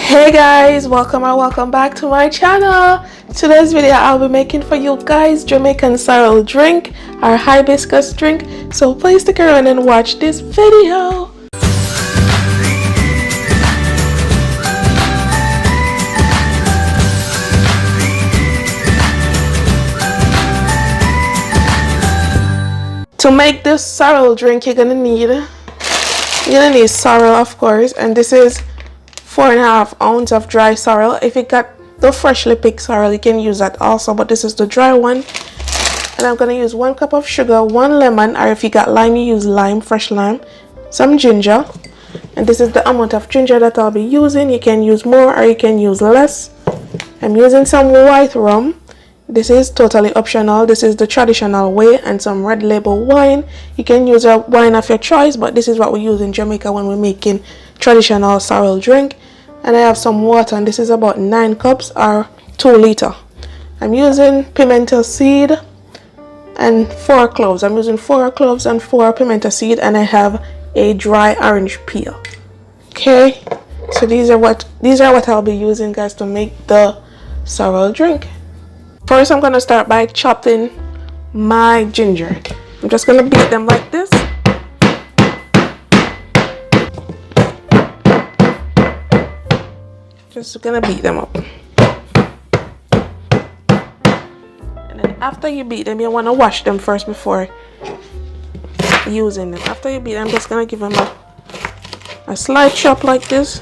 Hey guys, welcome back to my channel. Today's video I'll be making for you guys Jamaican Sorrel drink, our hibiscus drink, so please stick around and watch this video. To make this sorrel drink, you're gonna need sorrel, of course, and this is 4.5 ounces of dry sorrel. If you got the freshly picked sorrel, you can use that also, but this is the dry one. And I'm gonna use 1 cup of sugar, 1 lemon, or if you got lime, you use lime, fresh lime, some ginger, and this is the amount of ginger that I'll be using. You can use more or you can use less. I'm using some white rum. This is totally optional. This is the traditional way, and some red label wine. You can use a wine of your choice, but this is what we use in Jamaica when we're making traditional sorrel drink. And I have some water, and this is about 9 cups or 2 liters. I'm using pimento seed and 4 cloves. I'm using 4 cloves and 4 pimento seed, and I have a dry orange peel. Okay, so these are what I'll be using, guys, to make the sorrel drink. First, I'm gonna start by chopping my ginger. I'm just gonna beat them like this. Just gonna beat them up. And then after you beat them, you wanna wash them first before using them. After you beat them, I'm just gonna give them a slight chop like this.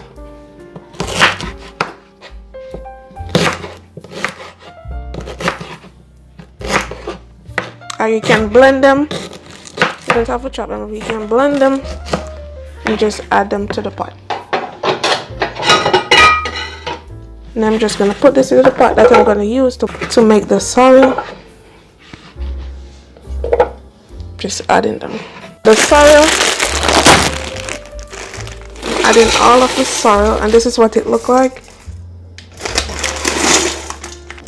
Or you can blend them. You don't have to chop them, you can blend them and just add them to the pot. And I'm just gonna put this in the pot that I'm gonna use to make the sorrel. Just adding them. The sorrel. Adding all of the sorrel, and this is what it looked like.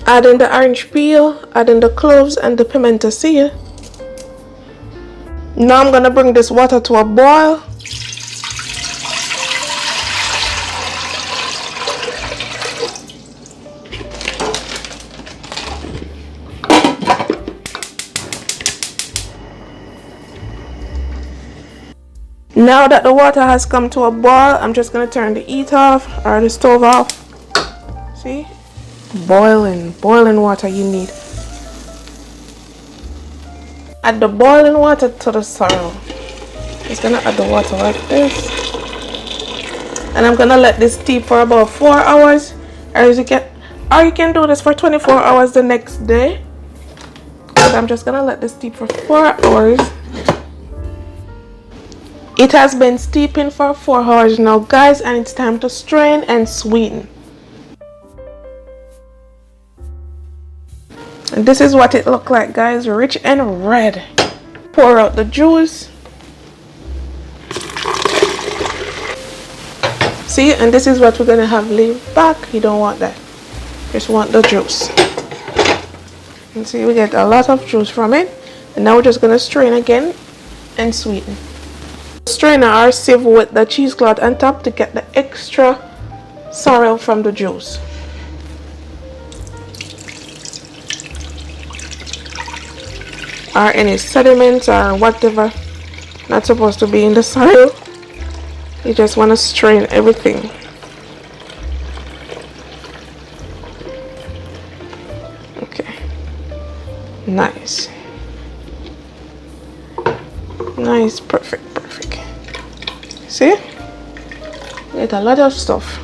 Adding the orange peel, adding the cloves and the pimento seed. Now I'm gonna bring this water to a boil. Now that the water has come to a boil, I'm just gonna turn the heat off or the stove off. See? Boiling water you need. Add the boiling water to the sorrel. Just gonna add the water like this, and I'm gonna let this steep for about 4 hours, or you can do this for 24 hours the next day. But I'm just gonna let this steep for 4 hours. It has been steeping for 4 hours now, guys, and it's time to strain and sweeten. And this is what it looked like, guys, rich and red. Pour out the juice. See, and this is what we're gonna have leave back. You don't want that, just want the juice. And see, we get a lot of juice from it. And now we're just gonna strain again and sweeten. Strainer or sieve with the cheesecloth on top to get the extra sorrel from the juice. Or any sediments or whatever not supposed to be in the sorrel. You just want to strain everything. Okay, nice, perfect. See, get a lot of stuff.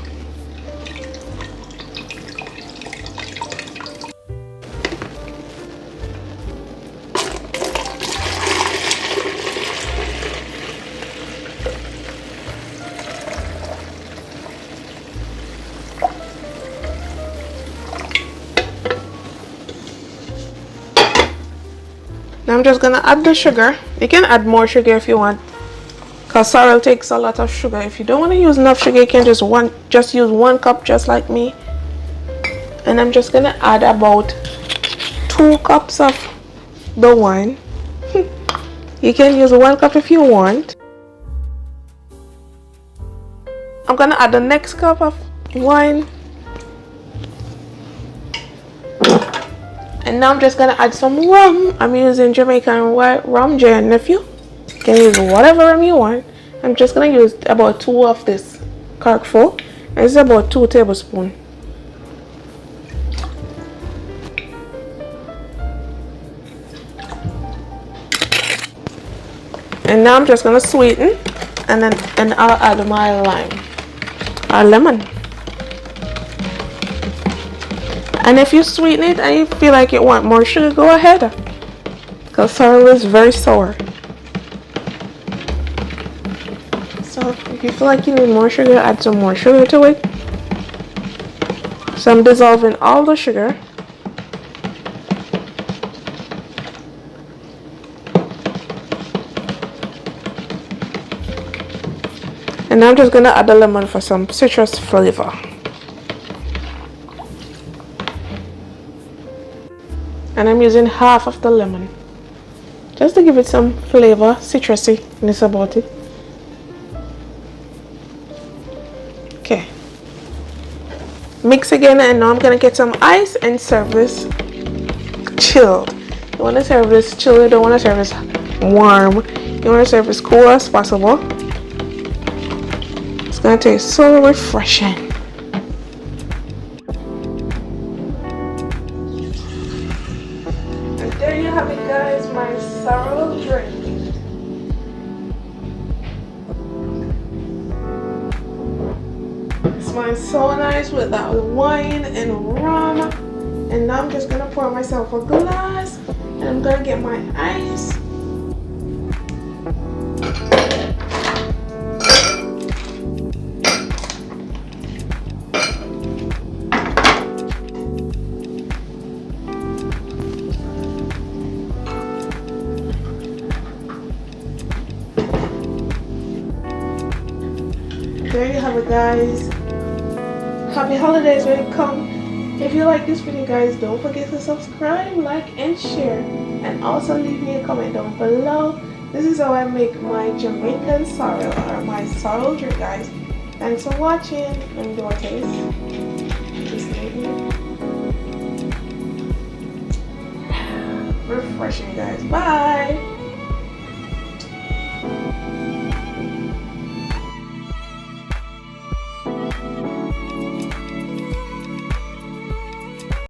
Now I'm just gonna add the sugar. You can add more sugar if you want, because sorrel takes a lot of sugar. If you don't want to use enough sugar, you can just use 1 cup, just like me. And I'm just gonna add about 2 cups of the wine. You can use 1 cup if you want. I'm gonna add the next cup of wine. And now I'm just gonna add some rum. I'm using Jamaican White Rum, J and nephew. You can use whatever rum you want. I'm just gonna use about 2 of this cork full. And it's about 2 tablespoons. And now I'm just gonna sweeten, and then I'll add my lime or lemon. And if you sweeten it and you feel like you want more sugar, go ahead, because sorrel is very sour. So if you feel like you need more sugar, add some more sugar to it. So I'm dissolving all the sugar. And now I'm just gonna add the lemon for some citrus flavor. And I'm using half of the lemon, just to give it some flavor, citrusyness about it. Okay. Mix again, and now I'm gonna get some ice and serve this chilled. You wanna serve this chilled, you don't wanna serve this warm. You wanna serve as cool as possible. It's gonna taste so refreshing. And there you have it, guys, my sorrel drink. It smells so nice with that wine and rum. And now I'm just gonna pour myself a glass, and I'm gonna get my ice. There you have it, guys. Happy holidays when it comes. If you like this video, guys, don't forget to subscribe, like, and share. And also leave me a comment down below. This is how I make my Jamaican sorrel, or my sorrel drink, guys. Thanks for watching. Let me do a taste. Refreshing, guys. Bye.